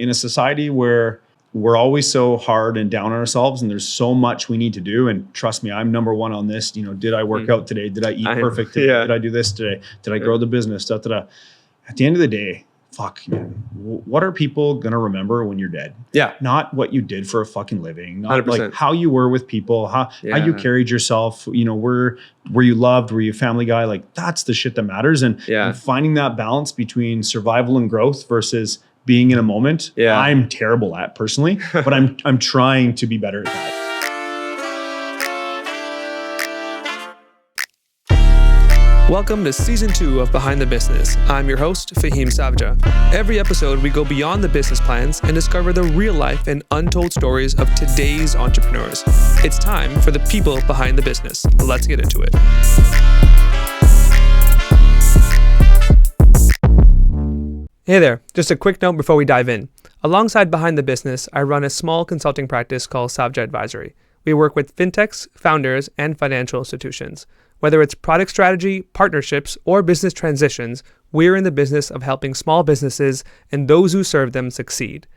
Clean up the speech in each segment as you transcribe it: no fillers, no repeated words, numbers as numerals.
in a society where we're always so hard and down on ourselves and there's so much we need to do. And trust me, I'm number one on this. Did I work out today? Did I eat perfect today? Did I do this today? Did I grow the business? At the end of the day, fuck, man, what are people going to remember when you're dead? Yeah. Not what you did for a fucking living. Not 100%. like how you were with people, how you carried yourself, were you loved? Were you a family guy? Like that's the shit that matters. And finding that balance between survival and growth versus being in a moment, I'm terrible at personally, but I'm trying to be better at that. Welcome to Season 2 of Behind the Business. I'm your host, Faheem Savja. Every episode, we go beyond the business plans and discover the real life and untold stories of today's entrepreneurs. It's time for the people behind the business. Let's get into it. Hey there, just a quick note before we dive in. Alongside Behind the Business, I run a small consulting practice called Savja Advisory. We work with fintechs, founders, and financial institutions. Whether it's product strategy, partnerships, or business transitions, we're in the business of helping small businesses and those who serve them succeed.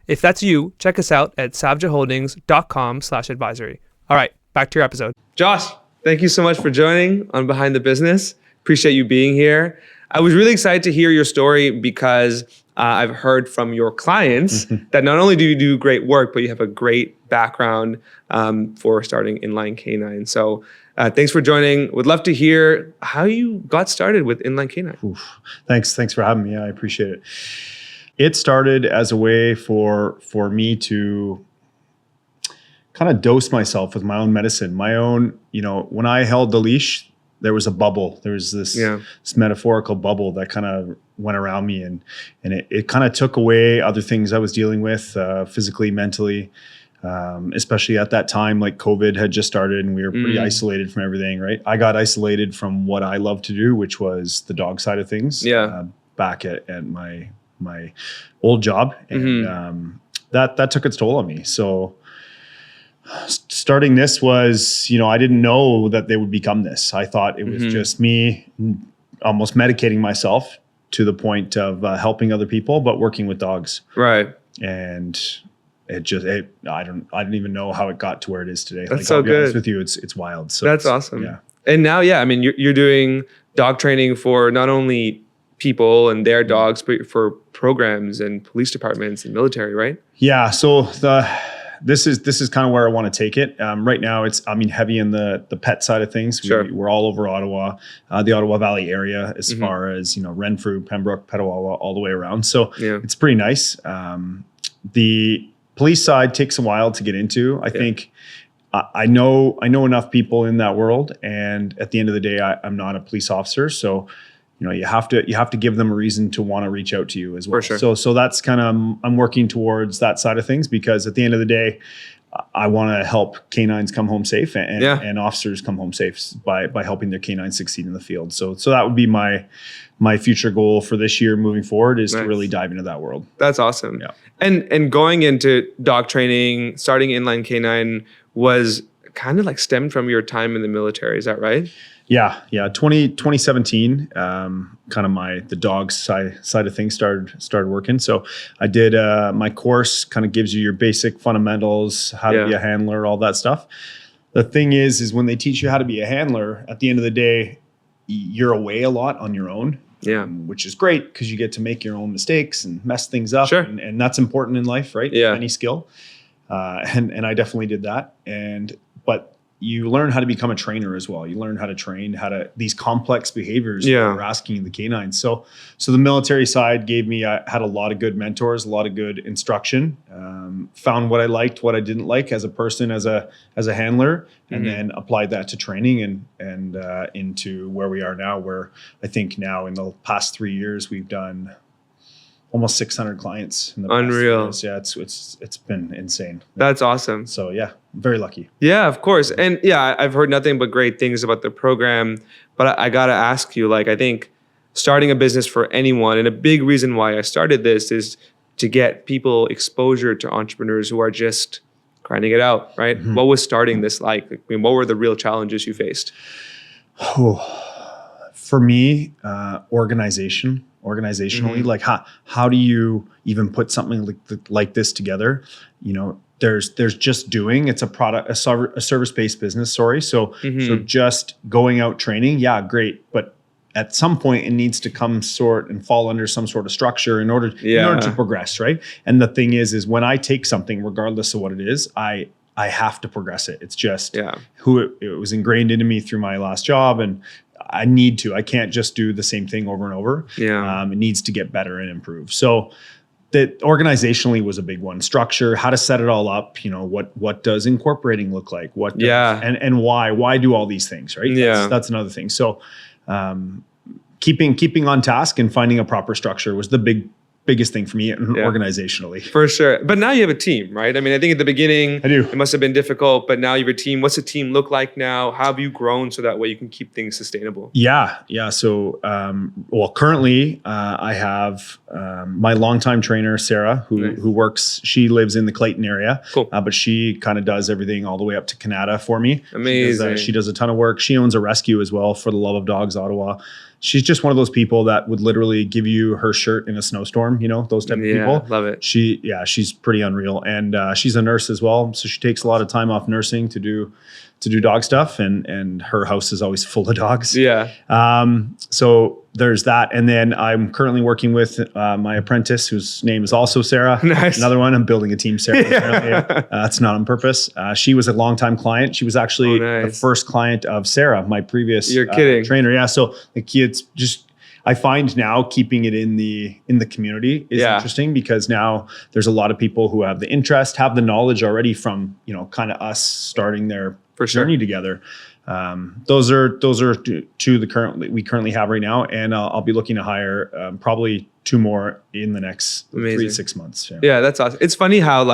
If that's you, check us out at savjaholdings.com/advisory. All right, back to your episode. Josh, thank you so much for joining on Behind the Business. Appreciate you being here. I was really excited to hear your story because I've heard from your clients that not only do you do great work, but you have a great background for starting Inline K9. So thanks for joining. Would love to hear how you got started with Inline K9. Oof. Thanks for having me. I appreciate it. It started as a way for me to kind of dose myself with my own medicine, my own, when I held the leash, there was a bubble. There was this metaphorical bubble that kind of went around me and it kind of took away other things I was dealing with physically, mentally, especially at that time, like COVID had just started and we were pretty isolated from everything, right? I got isolated from what I love to do, which was the dog side of things back at my old job. And that took its toll on me. So starting this was, I didn't know that they would become this. I thought it was just me almost medicating myself to the point of helping other people, but working with dogs. Right. And I don't even know how it got to where it is today. That's so good. I'll be honest with you, it's wild. So that's awesome. Yeah. And now, you're doing dog training for not only people and their dogs, but for programs and police departments and military, right? Yeah. So This is kind of where I want to take it. Right now, it's heavy in the pet side of things. We're all over Ottawa, the Ottawa Valley area, as far as Renfrew, Pembroke, Petawawa, all the way around. So it's pretty nice. The police side takes a while to get into. I think I know enough people in that world, and at the end of the day, I'm not a police officer, so. You have to give them a reason to want to reach out to you as well. For sure. So that's kind of, I'm working towards that side of things because at the end of the day, I want to help canines come home safe and officers come home safe by helping their canines succeed in the field. So that would be my future goal for this year moving forward is to really dive into that world. That's awesome. Yeah. And going into dog training, starting Inline K9 was kind of like stemmed from your time in the military. Is that right? Yeah. 2017, kind of the dog side of things started working. So I did my course, kind of gives you your basic fundamentals, how to be a handler, all that stuff. The thing is when they teach you how to be a handler, at the end of the day, you're away a lot on your own. Yeah, which is great because you get to make your own mistakes and mess things up. Sure. And that's important in life, right? Yeah. Any skill. And I definitely did that. But you learn how to become a trainer as well. You learn how to train, these complex behaviors that we're asking the canines. So the military side I had a lot of good mentors, a lot of good instruction, found what I liked, what I didn't like as a person, as a handler, and then applied that to training and into where we are now, where I think now in the past 3 years, we've done almost 600 clients in the past 3 years. Yeah, it's been insane. That's awesome. So yeah, very lucky. Yeah, of course. And yeah, I've heard nothing but great things about the program, but I got to ask you, I think starting a business for anyone, and a big reason why I started this is to get people exposure to entrepreneurs who are just grinding it out, right? What was starting this like? What were the real challenges you faced? for me, organizationally, like how do you even put something like this together? There's just doing. It's a service-based business. So just going out training, yeah, great, but at some point it needs to come and fall under some sort of structure in order to progress, right? And the thing is when I take something, regardless of what it is, I have to progress it. It's just who it was ingrained into me through my last job, and I can't just do the same thing over and over. It needs to get better and improve. So that organizationally was a big one. Structure, how to set it all up. What does incorporating look like? And why do all these things, right? That's another thing. So keeping on task and finding a proper structure was the biggest thing for me organizationally. For sure. But now you have a team, right? I mean, I think at the beginning, it must have been difficult, but now you have a team. What's the team look like now? How have you grown so that way you can keep things sustainable? Yeah. So, currently I have my longtime trainer, Sarah, who works, she lives in the Clayton area, but she kind of does everything all the way up to Canada for me. Amazing. She does a ton of work. She owns a rescue as well for the Love of Dogs, Ottawa. She's just one of those people that would literally give you her shirt in a snowstorm, those type of people. Love it. She's pretty unreal. And she's a nurse as well. So she takes a lot of time off nursing to do dog stuff, and her house is always full of dogs. So there's that. And then I'm currently working with my apprentice, whose name is also Sarah. Nice. Another one. I'm building a team, Sarah. That's not on purpose. She was a longtime client. She was actually the first client of Sarah, my previous trainer. Yeah. So it's just, I find now keeping it in the community is interesting, because now there's a lot of people who have the interest, have the knowledge already from, kind of us starting their journey together. Those are two we currently have right now, and I'll be looking to hire probably 2 more in the next 3 to 6 months. Yeah, that's awesome. It's funny how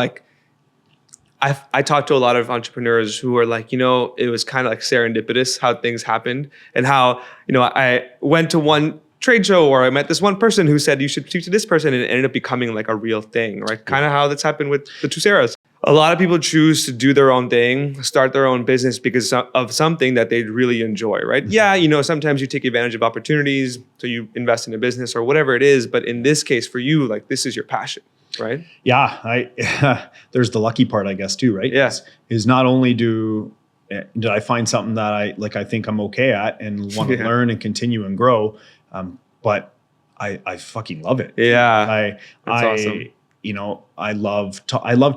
I talk to a lot of entrepreneurs who are like, it was kind of like serendipitous how things happened, and how I went to one trade show, or I met this one person who said you should speak to this person, and it ended up becoming like a real thing, right? Kind of how that's happened with the 2 Sarahs. A lot of people choose to do their own thing, start their own business because of something that they really enjoy, right? Yeah, sometimes you take advantage of opportunities, so you invest in a business or whatever it is. But in this case, for you, like, this is your passion, right? Yeah, there's the lucky part, I guess, too, right? Yes. Is not only did I find something that I think I'm okay at and want to learn and continue and grow, but I fucking love it. Yeah, that's awesome. I love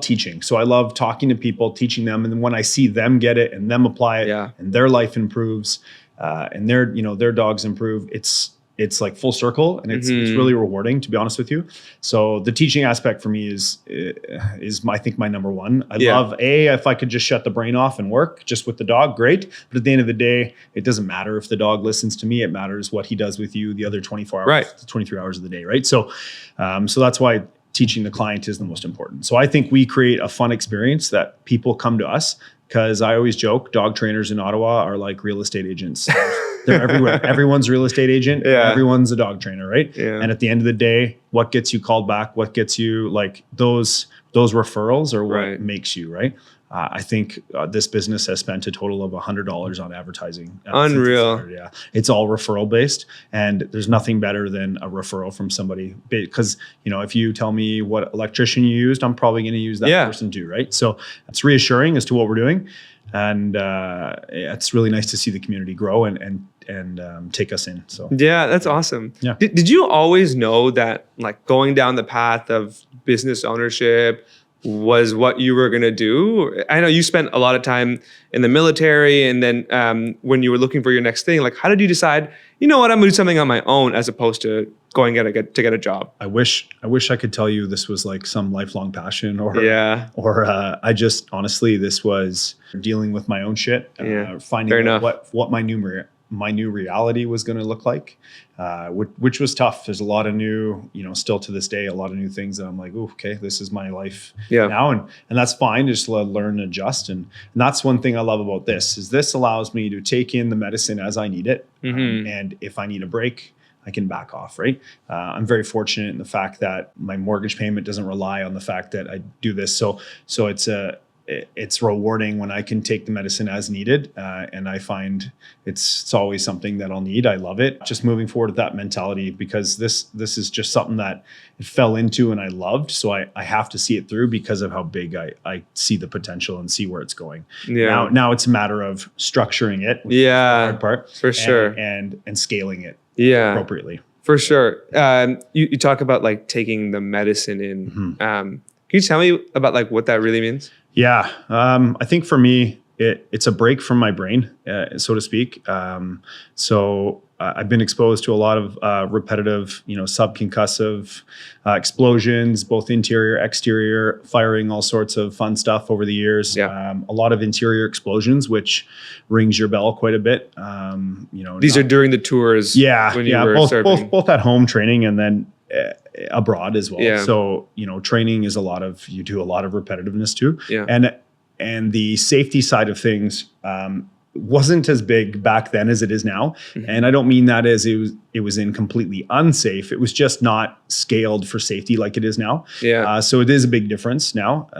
teaching. So I love talking to people, teaching them. And then when I see them get it and them apply it and their life improves, and their dogs improve, it's like full circle, and it's really rewarding, to be honest with you. So the teaching aspect for me is I think my number one. I love if I could just shut the brain off and work just with the dog, great. But at the end of the day, it doesn't matter if the dog listens to me. It matters what he does with you the other 24 hours, 23 hours of the day, right? So that's why teaching the client is the most important. So I think we create a fun experience that people come to us, because I always joke, dog trainers in Ottawa are like real estate agents. They're everywhere. Everyone's a real estate agent. Everyone's a dog trainer, right? And at the end of the day, what gets you called back, what gets you like those referrals are what makes you, right? I think this business has spent a total of $100 on advertising. Unreal. It's all referral based, and there's nothing better than a referral from somebody. Because if you tell me what electrician you used, I'm probably going to use that person too, right? So it's reassuring as to what we're doing, and it's really nice to see the community grow and take us in. So that's awesome. Yeah. Did you always know that like going down the path of business ownership was what you were going to do? I know you spent a lot of time in the military, and then when you were looking for your next thing, like how did you decide, I'm going to do something on my own as opposed to going to get a job? I wish I could tell you this was like some lifelong passion or I just, honestly, this was dealing with my own shit, finding out what my new reality was going to look like, which was tough. There's a lot of new, still to this day, a lot of new things that I'm like, okay, this is my life now. And that's fine. Just learn and adjust. And that's one thing I love about this is this allows me to take in the medicine as I need it. And if I need a break, I can back off, right? I'm very fortunate in the fact that my mortgage payment doesn't rely on the fact that I do this. So it's rewarding when I can take the medicine as needed. And I find it's always something that I'll need. I love it. Just moving forward with that mentality, because this is just something that it fell into and I loved. So I have to see it through because of how big I see the potential and see where it's going. Yeah. Now it's a matter of structuring it. Which is the hard part. For sure. And scaling it appropriately. For sure. You talk about like taking the medicine in. Can you tell me about like what that really means? Yeah. I think for me, it's a break from my brain, so to speak. So I've been exposed to a lot of repetitive, subconcussive explosions, both interior, exterior, firing all sorts of fun stuff over the years. Yeah. A lot of interior explosions, which rings your bell quite a bit. These are during the tours. When you were both at home training and then abroad as well. Yeah. So, training is you do a lot of repetitiveness too. Yeah. And the safety side of things wasn't as big back then as it is now. And I don't mean that as it was in completely unsafe. It was just not scaled for safety like it is now. Yeah. So it is a big difference now.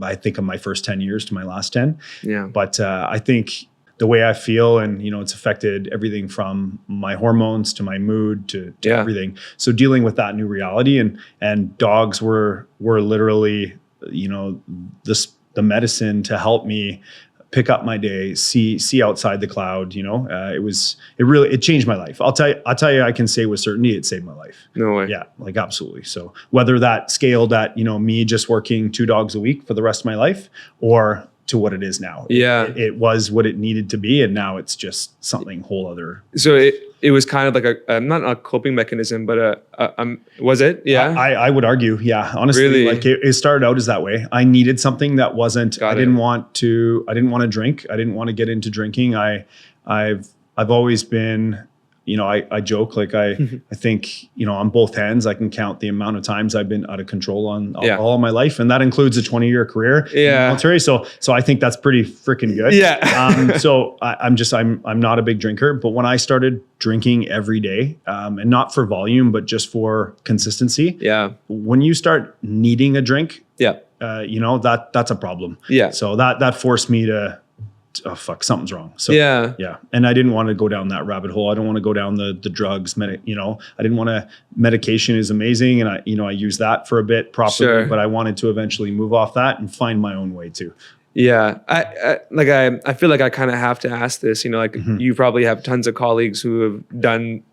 I think of my first 10 years to my last 10. Yeah. But I think the way I feel and, it's affected everything from my hormones to my mood to everything. So dealing with that new reality and dogs were literally, the medicine to help me pick up my day, see outside the cloud. It changed my life. I'll tell you, I can say with certainty it saved my life. No way. Yeah, like absolutely. So whether that scaled at, me just working 2 dogs a week for the rest of my life or to what it is now. It was what it needed to be. And now it's just something whole other. So it was kind of like not a coping mechanism, but was it? Yeah. I would argue. Yeah. Honestly, really? Like it started out as that way. I needed something that wasn't, I didn't want to drink. I didn't want to get into drinking. I've always been, I joke, like I think, on both hands, I can count the amount of times I've been out of control on all of my life. And that includes a 20-year career in the military. So I think that's pretty freaking good. Yeah. So I'm not a big drinker, but when I started drinking every day, and not for volume, but just for consistency. Yeah. When you start needing a drink, that's a problem. Yeah. So that forced me to, oh fuck, something's wrong. So yeah. And I didn't want to go down that rabbit hole. I don't want to go down the drugs, I didn't want to, medication is amazing. And I use that for a bit properly, but I wanted to eventually move off that and find my own way too. Yeah. I feel like I kind of have to ask this, you probably have tons of colleagues who have done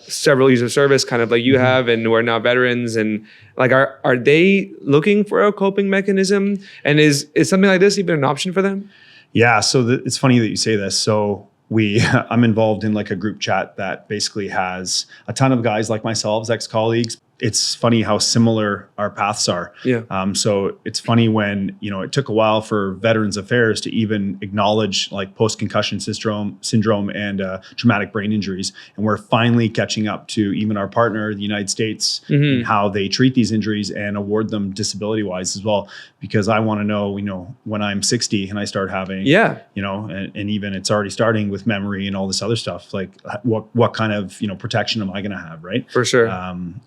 several years of service kind of like you have and who are now veterans, and like are they looking for a coping mechanism, and is something like this even an option for them? Yeah. So it's funny that you say this. So I'm involved in like a group chat that basically has a ton of guys like myself, ex-colleagues. It's funny how similar our paths are. Yeah. So it's funny when, it took a while for Veterans Affairs to even acknowledge like post-concussion syndrome and traumatic brain injuries. And we're finally catching up to even our partner, the United States, and how they treat these injuries and award them disability-wise as well. Because I want to know, when I'm 60 and I start having, and even it's already starting with memory and all this other stuff, like what kind of, protection am I going to have, right? For sure.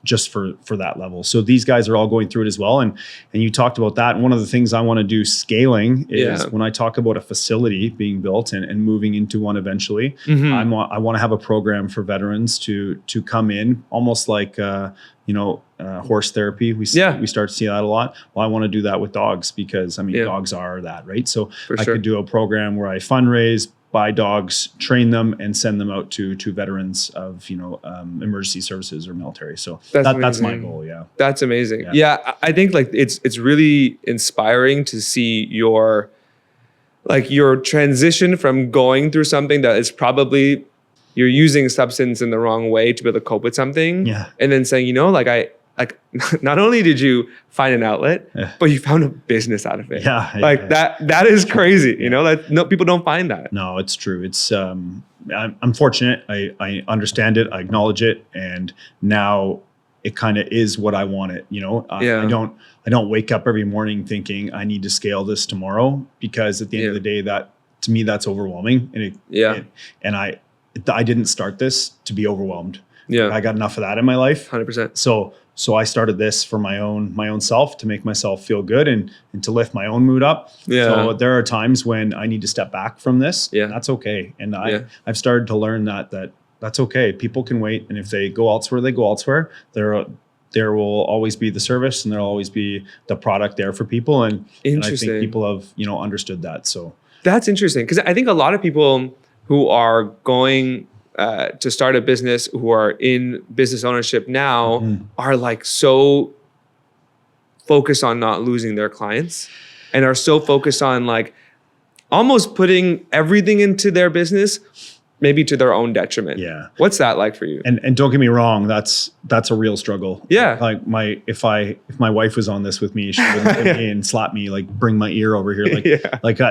Just for that level. So these guys are all going through it as well. And you talked about that. And one of the things I want to do scaling is when I talk about a facility being built and moving into one eventually, I want to have a program for veterans to come in almost like, horse therapy. We start to see that a lot. Well, I want to do that with dogs because dogs are that, right? So I could do a program where I fundraise, buy dogs, train them, and send them out to veterans of emergency services or military. So that's my goal. Yeah, that's amazing. Yeah, I think like it's really inspiring to see your transition from going through something that is probably you're using substance in the wrong way to be able to cope with something, and then saying not only did you find an outlet, but you found a business out of it. That is crazy. That people don't find that. No, it's true. It's I'm fortunate. I understand it. I acknowledge it, and now it kind of is what I want it. I don't wake up every morning thinking I need to scale this tomorrow, because at the end of the day, that to me that's overwhelming. And I didn't start this to be overwhelmed. Yeah, I got enough of that in my life. 100%. So so I started this for my own self, to make myself feel good and to lift my own mood up. Yeah. So there are times when I need to step back from this. Yeah. That's okay. And I've started to learn that that's okay. People can wait. And if they go elsewhere, they go elsewhere. There will always be the service, and there'll always be the product there for people. And I think people have, understood that. So that's interesting, because I think a lot of people who are going to start a business, who are in business ownership now, are like so focused on not losing their clients, and are so focused on like almost putting everything into their business, maybe to their own detriment. Yeah. What's that like for you? And don't get me wrong, that's a real struggle. Yeah. Like if my wife was on this with me, she would look at me and slap me, like bring my ear over here. Like,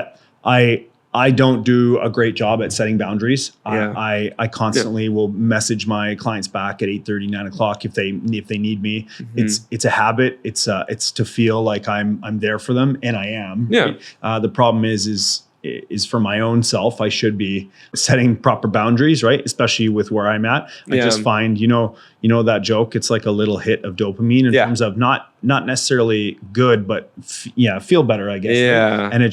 I don't do a great job at setting boundaries. Yeah. I constantly will message my clients back at 8:30, 9 o'clock if they need me. It's a habit. It's to feel like I'm there for them, and I am. Yeah. Right? The problem is for my own self, I should be setting proper boundaries, right? Especially with where I'm at. I just find, that joke, it's like a little hit of dopamine in terms of not necessarily good, but feel better, I guess. Yeah. Right? And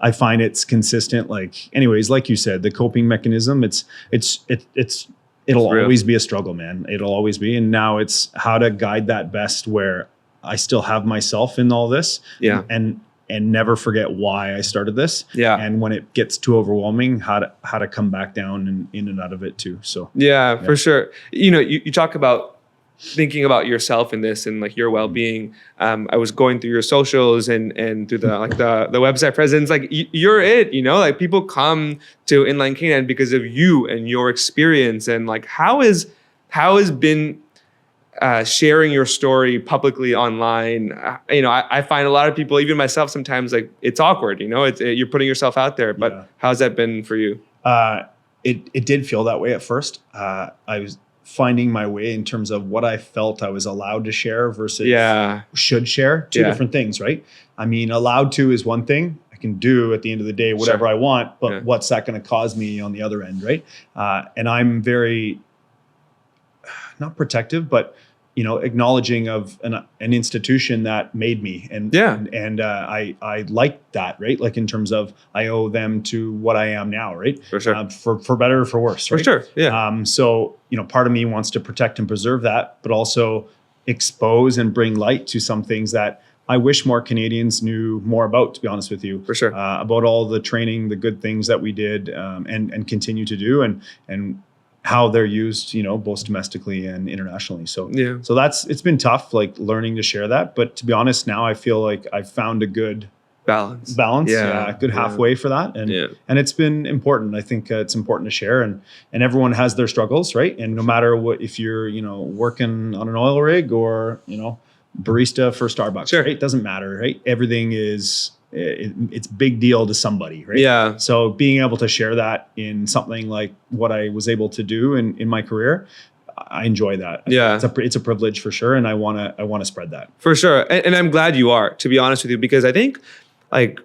I find it's consistent. Like, anyways, like you said, the coping mechanism, it'll always be a struggle, man. It'll always be. And now it's how to guide that best, where I still have myself in all this. Yeah. And never forget why I started this. Yeah. And when it gets too overwhelming, how to come back down and in and out of it too. So yeah. For sure. You talk about thinking about yourself in this and like your well-being. I was going through your socials and through the website presence, like you're it, like people come to Inline K9 because of you and your experience. And like, how has been sharing your story publicly online? I find a lot of people, even myself, sometimes like it's awkward, you're putting yourself out there, but how's that been for you? It did feel that way at first. I was finding my way in terms of what I felt I was allowed to share versus should share. Two different things, right? I mean, allowed to is one thing. I can do at the end of the day whatever I want, but what's that going to cause me on the other end, right? And I'm very not protective, but acknowledging of an institution that made me, and I like that, right? Like in terms of I owe them to what I am now, right? For sure. For better or for worse, right? For sure. Yeah. So part of me wants to protect and preserve that, but also expose and bring light to some things that I wish more Canadians knew more about, to be honest with you. For sure. About all the training, the good things that we did, and continue to do, and how they're used, both domestically and internationally. So it's been tough, like learning to share that. But to be honest, now I feel like I've found a good balance. Good halfway for that. And it's been important. I think it's important to share, and everyone has their struggles, right? And no matter what, if you're, working on an oil rig or, barista for Starbucks, right? It doesn't matter, right? Everything is, it's big deal to somebody, right? Yeah. So being able to share that in something like what I was able to do in my career, I enjoy that. Yeah. It's a privilege for sure. And I want to spread that. For sure. And I'm glad you are, to be honest with you, because I think like,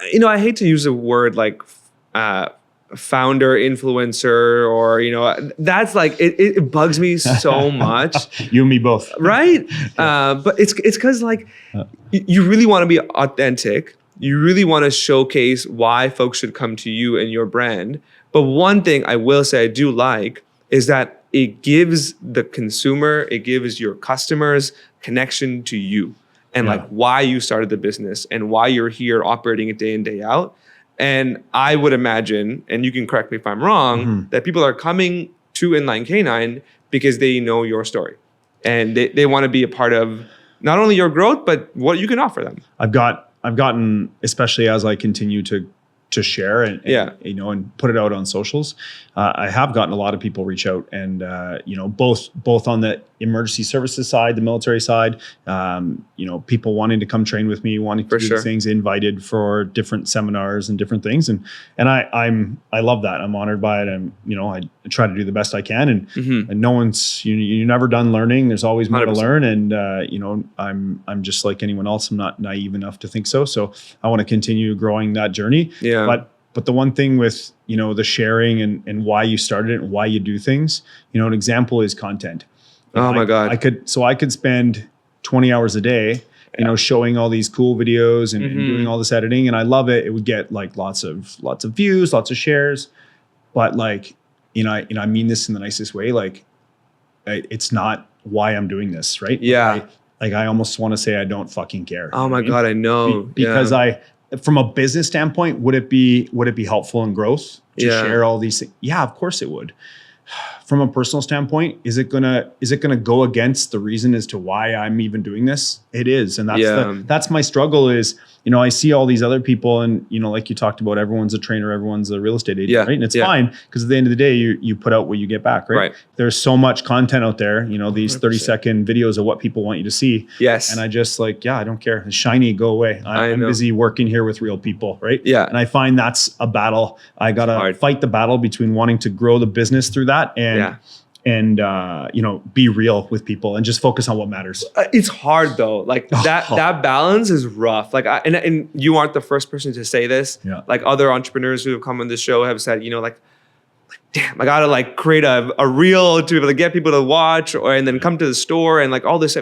I hate to use the word like, founder, influencer, or that's like it bugs me so much. You and me both, right? But it's because like you really want to be authentic. You really want to showcase why folks should come to you and your brand. But one thing I will say I do like is that it gives the consumer, it gives your customers connection to you and like why you started the business and why you're here operating it day in, day out. And I would imagine, and you can correct me if I'm wrong, that people are coming to Inline K9 because they know your story and they want to be a part of not only your growth, but what you can offer them. I've gotten, especially as I continue to share and and put it out on socials, I have gotten a lot of people reach out, and both on the emergency services side, the military side, people wanting to come train with me, wanting to do these things, invited for different seminars and different things, and I love that. I'm honored by it. I try to do the best I can, and no one's you're never done learning. There's always more 100%. To learn, and I'm just like anyone else. I'm not naive enough to think so. So I want to continue growing that journey. Yeah. But the one thing with, the sharing and why you started it and why you do things, an example is content. Oh my God. I could spend 20 hours a day, showing all these cool videos and doing all this editing, and I love it. It would get like lots of views, lots of shares, but like, I mean this in the nicest way. Like, it's not why I'm doing this, right? Yeah. I almost want to say I don't fucking care. Oh my God, I know. Because from a business standpoint, would it be helpful in growth to share all these things? Yeah, of course it would. From a personal standpoint, is it gonna go against the reason as to why I'm even doing this? It is, and that's my struggle. Is I see all these other people, and like you talked about, everyone's a trainer, everyone's a real estate agent, right? And it's fine, because at the end of the day, you put out what you get back, right? There's so much content out there, these 30-second videos of what people want you to see. Yes. And I just I don't care. It's shiny, go away. I'm busy working here with real people, right? Yeah. And I find that's a battle. I gotta fight the battle between wanting to grow the business through that and be real with people and just focus on what matters. It's hard though. Like that balance is rough. Like and you aren't the first person to say this. Yeah. Like other entrepreneurs who have come on this show have said, like damn, I gotta like create a reel to be able to get people to watch and then come to the store and like all this.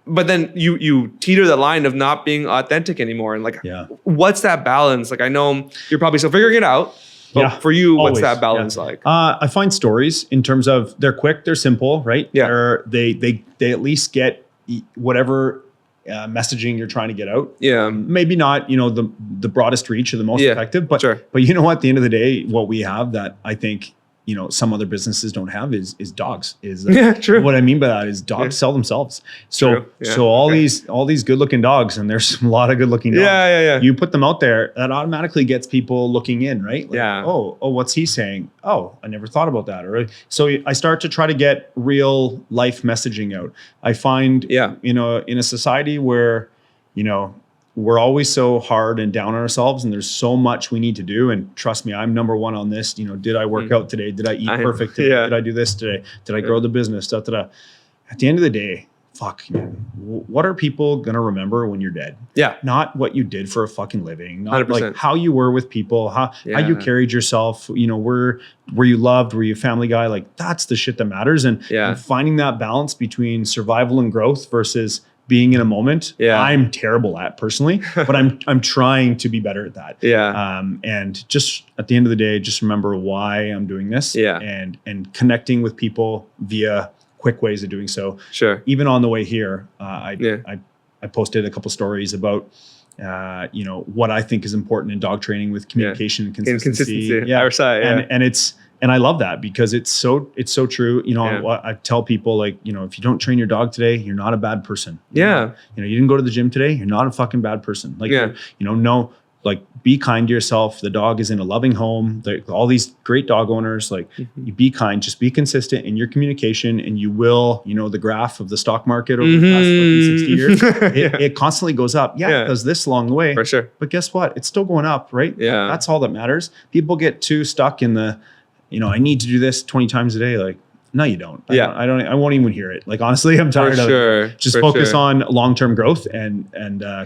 But then you teeter the line of not being authentic anymore. And like, what's that balance? Like, I know you're probably still figuring it out. But for you, what's that balance like? I find stories in terms of they're quick, they're simple, right? Yeah. They at least get whatever messaging you're trying to get out. Yeah. Maybe not, the broadest reach or the most effective, but but at the end of the day, what we have that I think some other businesses don't have is dogs. True. What I mean by that is dogs sell themselves. So all these good looking dogs, and there's a lot of good looking dogs. Yeah. You put them out there, that automatically gets people looking in, right? Like, oh, what's he saying? Oh, I never thought about that. Or so I start to try to get real life messaging out. I find, in a society where, we're always so hard and down on ourselves, and there's so much we need to do. And trust me, I'm number one on this. Did I work out today? Did I eat perfect today? Did I do this today? Did I grow the business? At the end of the day, man, what are people going to remember when you're dead? Yeah. Not what you did for a fucking living. Not 100%. Like how you were with people, how you carried yourself, were you loved? Were you a family guy? Like that's the shit that matters. And finding that balance between survival and growth versus being in a moment, I'm terrible at personally, but I'm trying to be better at that. And just at the end of the day, just remember why I'm doing this. And connecting with people via quick ways of doing so. Sure. Even on the way here, I posted a couple stories about what I think is important in dog training with communication and consistency. Our side, And I love that because it's so true. I tell people like, if you don't train your dog today, you're not a bad person. You didn't go to the gym today, you're not a fucking bad person. Like, be kind to yourself. The dog is in a loving home. All these great dog owners, you be kind, just be consistent in your communication, and you will, the graph of the stock market over the past 60 years, it constantly goes up. It does this along the way. For sure. But guess what? It's still going up, right? Yeah. That's all that matters. People get too stuck in the, I need to do this 20 times a day. Like, no, you don't. I won't even hear it. Like, honestly, I'm tired of it. Just focus on long-term growth and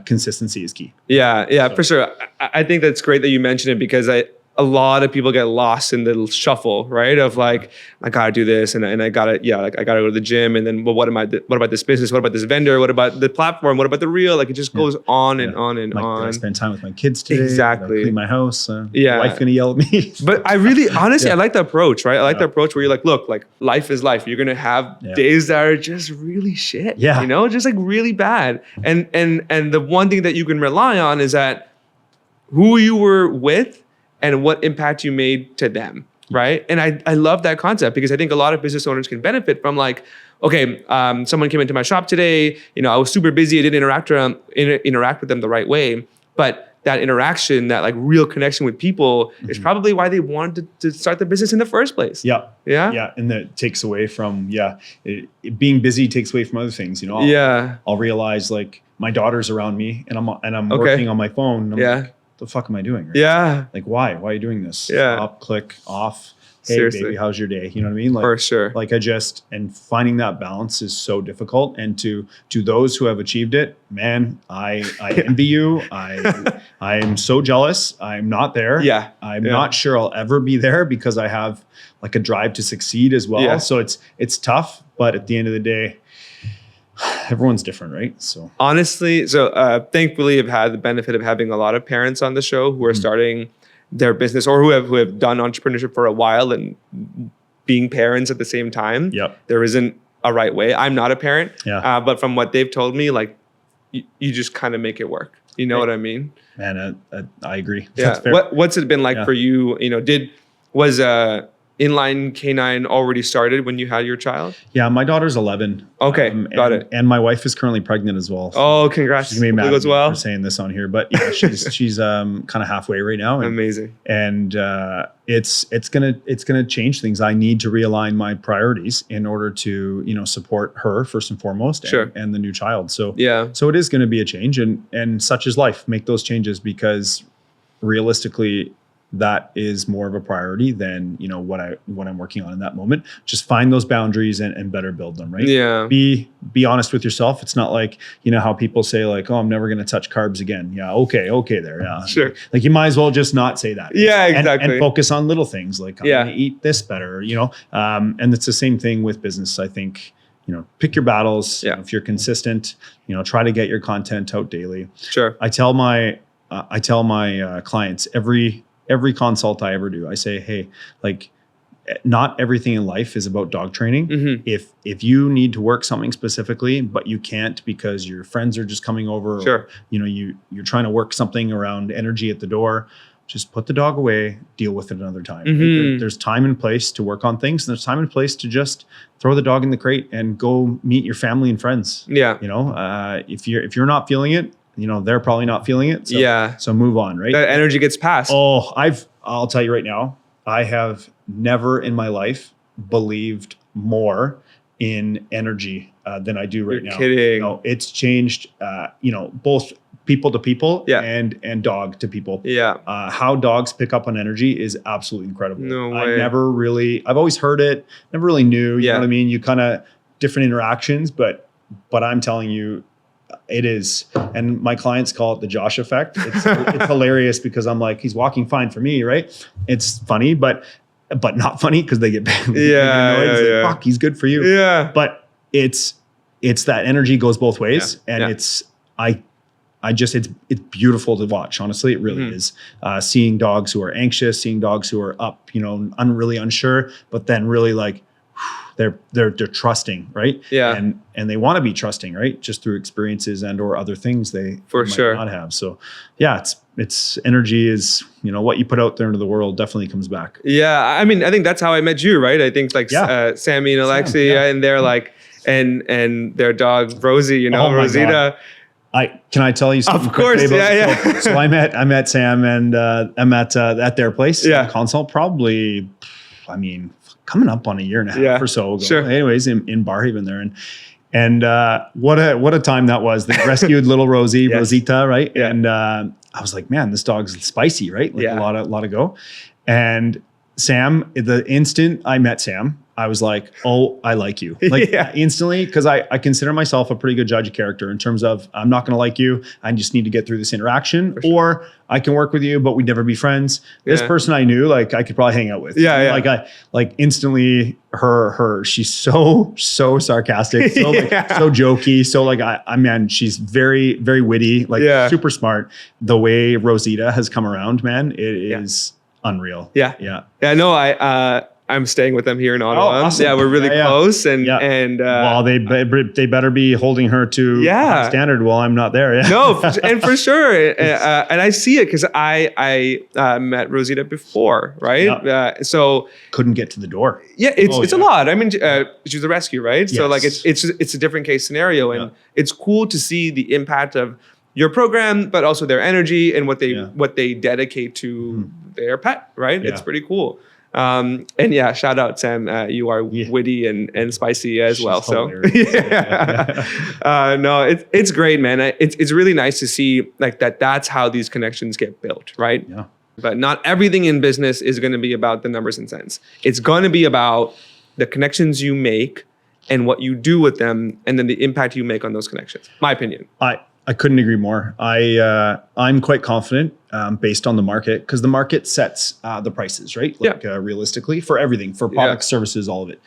consistency is key. For sure. I think that's great that you mentioned it because a lot of people get lost in the shuffle, right? Of like, I gotta do this and I gotta, I gotta go to the gym. And then, well, what about this business? What about this vendor? What about the platform? What about the reel? Like it just goes on and on and on. I spend time with my kids today. Exactly. Clean my house. Wife gonna yell at me. But I really, honestly, I like the approach, right? I like the approach where you're like, look, like life is life. You're gonna have days that are just really shit. Just like really bad. And the one thing that you can rely on is that who you were with and what impact you made to them, right? And I love that concept because I think a lot of business owners can benefit from like, okay, someone came into my shop today, I was super busy, I didn't interact with them the right way, but that interaction, that like real connection with people is probably why they wanted to start the business in the first place. Yeah. And that takes away from, being busy takes away from other things, I'll realize like my daughter's around me and I'm working on my phone. And I'm like, the fuck am I doing? Right? Like, why? Why are you doing this? Stop, click, off. hey, Seriously. baby, how's your day? You know what I mean? Like, For sure. Like and finding that balance is so difficult. And to those who have achieved it, man, I envy you. I am so jealous. I'm not there. Yeah. I'm not sure I'll ever be there because I have like a drive to succeed as well. Yeah. So it's tough, but at the end of the day, everyone's different, right? So honestly, thankfully I've had the benefit of having a lot of parents on the show who are starting their business or who have done entrepreneurship for a while and being parents at the same time. Yep. There isn't a right way. I'm not a parent, Yeah. but from what they've told me, like you just kind of make it work. You know what I mean? Man, I agree. Yeah. That's fair. What's it been like for you? You know, was Inline K9 already started when you had your child? Yeah, my daughter's 11. Okay, got it. And my wife is currently pregnant as well. So Oh, congrats! she's gonna be mad Hope it goes at me well. for saying this on here, but yeah, she's kind of halfway right now. And, Amazing. And it's gonna change things. I need to realign my priorities in order to support her first and foremost, and the new child. So so it is going to be a change, and such is life. Make those changes because realistically, that is more of a priority than what I'm working on in that moment. Just find those boundaries and better build them, right? Yeah. Be honest with yourself. It's not like how people say like, oh, I'm never going to touch carbs again. Yeah. Okay there. Yeah. Sure. Like you might as well just not say that. Yeah, exactly. And focus on little things like I'm going to eat this better, and it's the same thing with business. I think, pick your battles. Yeah. If you're consistent, try to get your content out daily. Sure. I tell my clients every consult I ever do, I say, hey, like not everything in life is about dog training. Mm-hmm. If you need to work something specifically, but you can't because your friends are just coming over, or you're trying to work something around energy at the door, just put the dog away, deal with it another time. Mm-hmm. There's time and place to work on things, and there's time and place to just throw the dog in the crate and go meet your family and friends. Yeah. If you're not feeling it, they're probably not feeling it. So, so move on, right? That energy gets passed. Oh, I'll tell you right now, I have never in my life believed more in energy than I do right now. Kidding. It's changed, both people to people and dog to people. Yeah. How dogs pick up on energy is absolutely incredible. No way. I've always heard it, never really knew, you know what I mean? You kind of different interactions, but I'm telling you, it is, and my clients call it the Josh effect. It's hilarious because I'm like, he's walking fine for me, right? It's funny, but not funny because they get bad. Like, fuck, he's good for you. Yeah. But it's that energy goes both ways, and it's beautiful to watch. Honestly, it really is. Seeing dogs who are anxious, seeing dogs who are up, really unsure, but then really like. They're trusting, right? Yeah. And they want to be trusting, right? Just through experiences and or other things they might not have. So yeah, it's energy is, what you put out there into the world definitely comes back. Yeah. I mean, I think that's how I met you, right? I think like Sammy and Alexi and they're like, and their dog Rosie, Rosita. Can I tell you something? Of course, yeah. So I met Sam and I'm at their place. Yeah. Consult probably, coming up on a year and a half or so ago. Sure. Anyways, in Barhaven there. And what a time that was. They rescued little Rosie, Rosita, right? Yeah. And I was like, man, this dog's spicy, right? Like a lot of go. And Sam, the instant I met Sam, I was like, oh, I like you. Like instantly, because I consider myself a pretty good judge of character in terms of I'm not going to like you. I just need to get through this interaction, or I can work with you, but we'd never be friends. This person I knew, like I could probably hang out with. Like instantly she's so sarcastic, so so jokey. So like man, she's very, very witty, like super smart. The way Rosita has come around, man, it is unreal. Yeah. No, I'm staying with them here in Ottawa. Oh, awesome. Yeah, we're really close, and well, they better be holding her to standard while I'm not there. Yeah. No, and for sure, and I see it because I met Rosita before, right? Yeah. So couldn't get to the door. Yeah, it's a lot. I mean, she was a rescue, right? Yes. So like it's a different case scenario, and it's cool to see the impact of your program, but also their energy and what they dedicate to their pet, right? Yeah. It's pretty cool. And shout out Sam. You are witty and spicy as well. So no, it's great, man. It's really nice to see like that. That's how these connections get built, right? Yeah. But not everything in business is going to be about the numbers and cents. It's going to be about the connections you make and what you do with them, and then the impact you make on those connections. My opinion. I couldn't agree more. I'm quite confident based on the market, because the market sets the prices, right? Like realistically for everything, for products, services, all of it.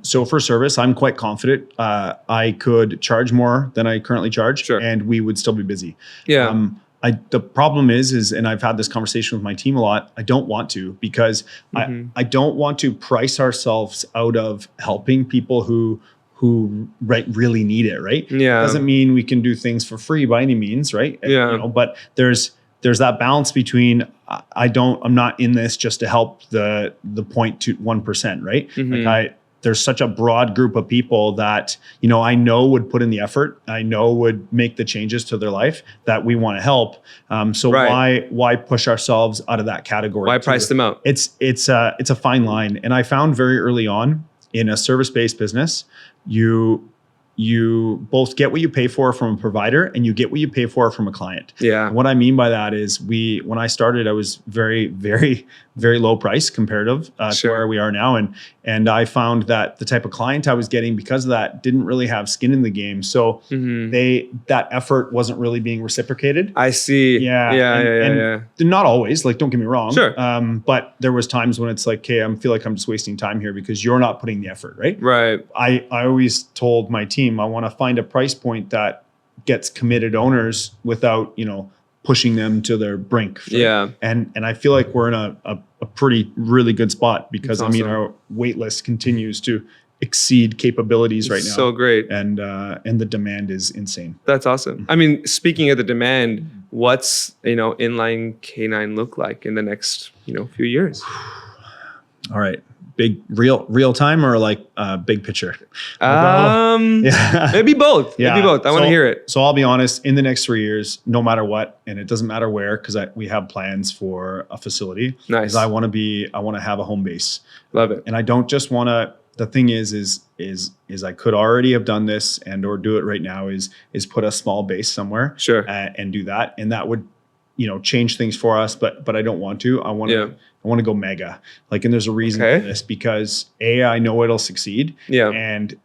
So for service, I'm quite confident I could charge more than I currently charge, and we would still be busy. Yeah. The problem is, and I've had this conversation with my team a lot, I don't want to, because I don't want to price ourselves out of helping people who really need it, right? Yeah. Doesn't mean we can do things for free by any means, right? Yeah. You know, but there's that balance between I'm not in this just to help the 0.1%, right? Like there's such a broad group of people that, you know, I know would put in the effort, I know would make the changes to their life that we want to help. So why push ourselves out of that category? Why price them out? It's a fine line. And I found very early on in a service-based business, you both get what you pay for from a provider, and you get what you pay for from a client. Yeah. And what I mean by that is when I started, I was very, very, very low price comparative to where we are now. And I found that the type of client I was getting because of that didn't really have skin in the game. So that effort wasn't really being reciprocated. I see. Yeah. Not always, like, don't get me wrong. Sure. But there was times when it's like, hey, I feel like I'm just wasting time here because you're not putting the effort, right? Right. I always told my team, I want to find a price point that gets committed owners without, you know, pushing them to their brink. Right? Yeah. And I feel like we're in a really good spot, because I mean, our wait list continues to exceed capabilities right now. So great. And the demand is insane. That's awesome. I mean, speaking of the demand, what's, you know, Inline K9 look like in the next, you know, few years? All right. Big real time, or like big picture? Maybe both. Maybe both. I want to hear it. So I'll be honest, in the next 3 years, no matter what, and it doesn't matter where, because we have plans for a facility. Nice. I want to have a home base. Love it. And I don't just want to. The thing is I could already have done this or do it right now. Is put a small base somewhere. Sure. And do that, and that would, you know, change things for us. But I don't want to. I want to go mega. Like, and there's a reason for this, because I know it'll succeed. Yeah. And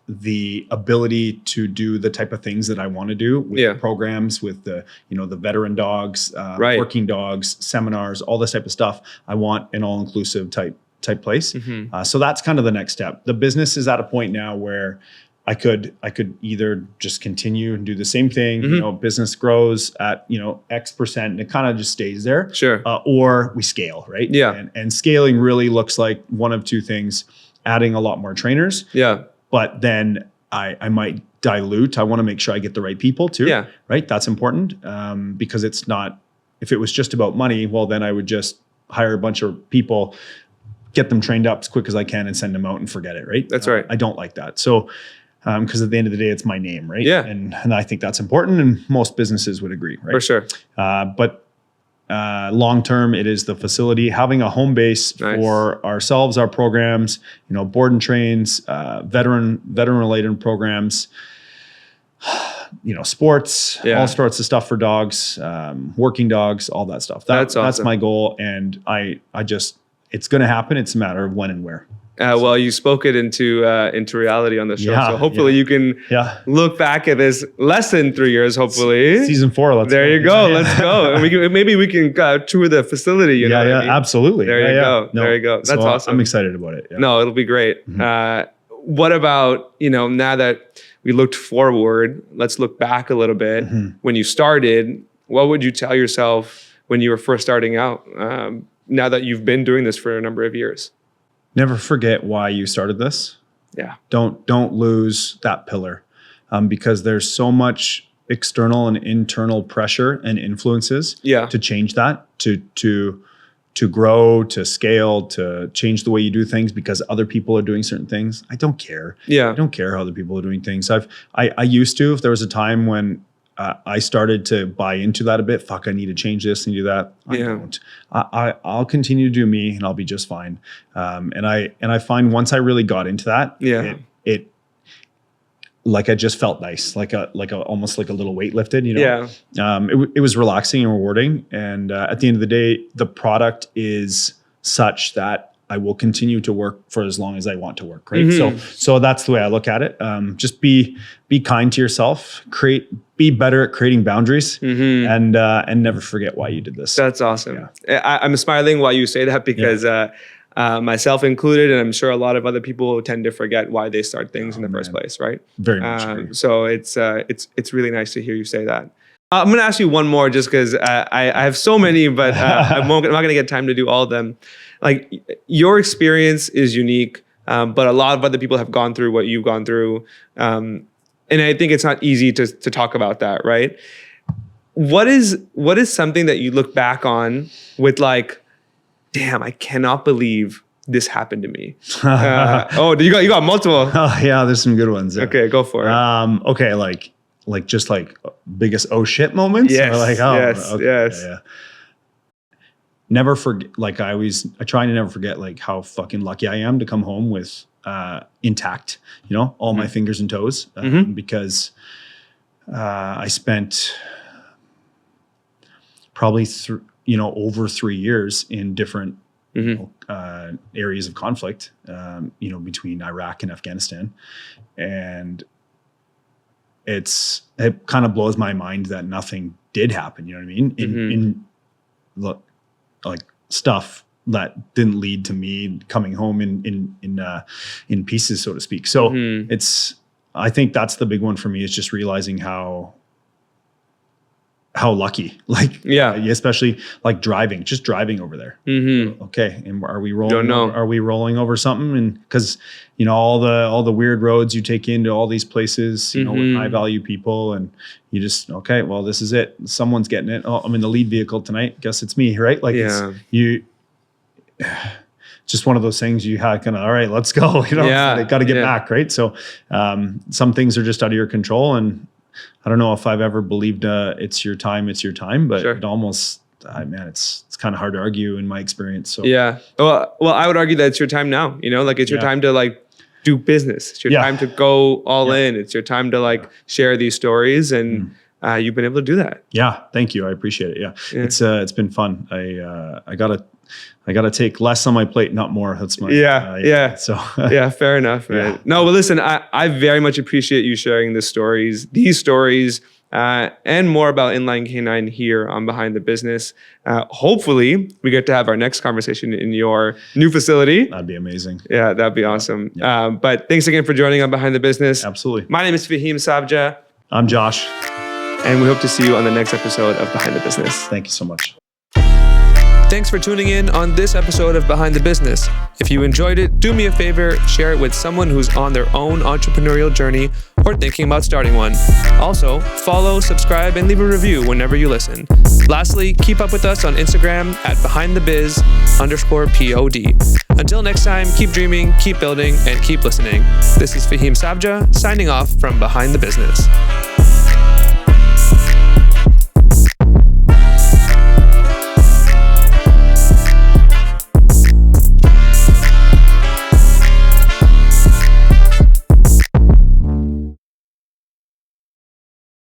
the ability to do the type of things that I want to do with programs, with the, you know, the veteran dogs, working dogs, seminars, all this type of stuff. I want an all-inclusive type place. So that's kind of the next step. The business is at a point now where I could either just continue and do the same thing, you know, business grows at, you know, X% and it kind of just stays there. Sure. Or we scale, right? Yeah. And scaling really looks like one of two things: adding a lot more trainers. Yeah. But then I might dilute. I want to make sure I get the right people too. Yeah. Right. That's important. Because it's not, if it was just about money, well, then I would just hire a bunch of people, get them trained up as quick as I can, and send them out and forget it. Right. That's right. I don't like that. So, because at the end of the day, it's my name, right? Yeah. And I think that's important, and most businesses would agree, right? For sure. But long term, it is the facility, having a home base for ourselves, our programs, you know, board and trains, veteran related programs, you know, sports, all sorts of stuff for dogs, working dogs, all that stuff. That's awesome. That's my goal, and I just, it's going to happen. It's a matter of when and where. Well, you spoke it into reality on the show. So hopefully you can look back at this less than 3 years, hopefully. Season 4, there you go. Let's go. And maybe we can tour the facility. You know what I mean? Absolutely. There you go. No, there you go. That's awesome. I'm excited about it. Yeah. No, it'll be great. What about, you know, now that we looked forward, let's look back a little bit. When you started, what would you tell yourself when you were first starting out, now that you've been doing this for a number of years? Never forget why you started this. Yeah. Don't lose that pillar, because there's so much external and internal pressure and influences to change that, to grow, to scale, to change the way you do things because other people are doing certain things. I don't care. Yeah. I don't care how other people are doing things. I used to, if there was a time when I started to buy into that a bit. Fuck, I need to change this and do that. I don't. I'll continue to do me, and I'll be just fine. And I find once I really got into that, like I just felt nice, like a almost like a little weight lifted, you know. Yeah. It was relaxing and rewarding, and at the end of the day, the product is such that I will continue to work for as long as I want to work, right? So that's the way I look at it. Just be kind to yourself, be better at creating boundaries, and never forget why you did this. That's awesome. Yeah. I'm smiling while you say that because myself included, and I'm sure a lot of other people tend to forget why they start things in the first place, right? Very much agree. So it's really nice to hear you say that. I'm going to ask you one more just because I have so many, but I'm not going to get time to do all of them. Like, your experience is unique, but a lot of other people have gone through what you've gone through. And I think it's not easy to talk about that, right? What is something that you look back on with like, damn, I cannot believe this happened to me? You got multiple. Oh yeah, there's some good ones. Yeah. Okay, go for it. Okay, like just like biggest oh shit moments. Yes. Or like, yes. Okay, yes. Yeah. Never forget. Like I try to never forget like how fucking lucky I am to come home with intact. You know, all my fingers and toes, because I spent probably over 3 years in different areas of conflict, between Iraq and Afghanistan. And it kind of blows my mind that nothing did happen. You know what I mean? Like stuff that didn't lead to me coming home in pieces, so to speak. So I think that's the big one for me, is just realizing how lucky, especially like driving over there. Okay. And are we rolling? Are we rolling over something? And because, all the weird roads you take into all these places, with high value people, and you just, okay, well, this is it. Someone's getting it. Oh, I'm in the lead vehicle tonight. Guess it's me. Right. Like just one of those things you have all right, let's go, they got to get back. Right. So, some things are just out of your control, and I don't know if I've ever believed it's your time, but it almost, it's kind of hard to argue in my experience. So yeah, well, I would argue that it's your time now. It's your time to like do business. It's your time to go all in. It's your time to share these stories, and you've been able to do that. Yeah, thank you. I appreciate it. Yeah. It's been fun. I gotta take less on my plate, not more. That's my So yeah, fair enough, man. Yeah. No, but listen, I very much appreciate you sharing these stories, and more about Inline K9 here on Behind the Business. Hopefully, we get to have our next conversation in your new facility. That'd be amazing. Yeah, that'd be awesome. Yeah. But thanks again for joining on Behind the Business. Absolutely. My name is Faheem Sabja. I'm Josh. And we hope to see you on the next episode of Behind the Business. Thank you so much. Thanks for tuning in on this episode of Behind the Business. If you enjoyed it, do me a favor, share it with someone who's on their own entrepreneurial journey or thinking about starting one. Also, follow, subscribe, and leave a review whenever you listen. Lastly, keep up with us on Instagram at BehindTheBiz_POD. Until next time, keep dreaming, keep building, and keep listening. This is Faheem Sabja signing off from Behind the Business.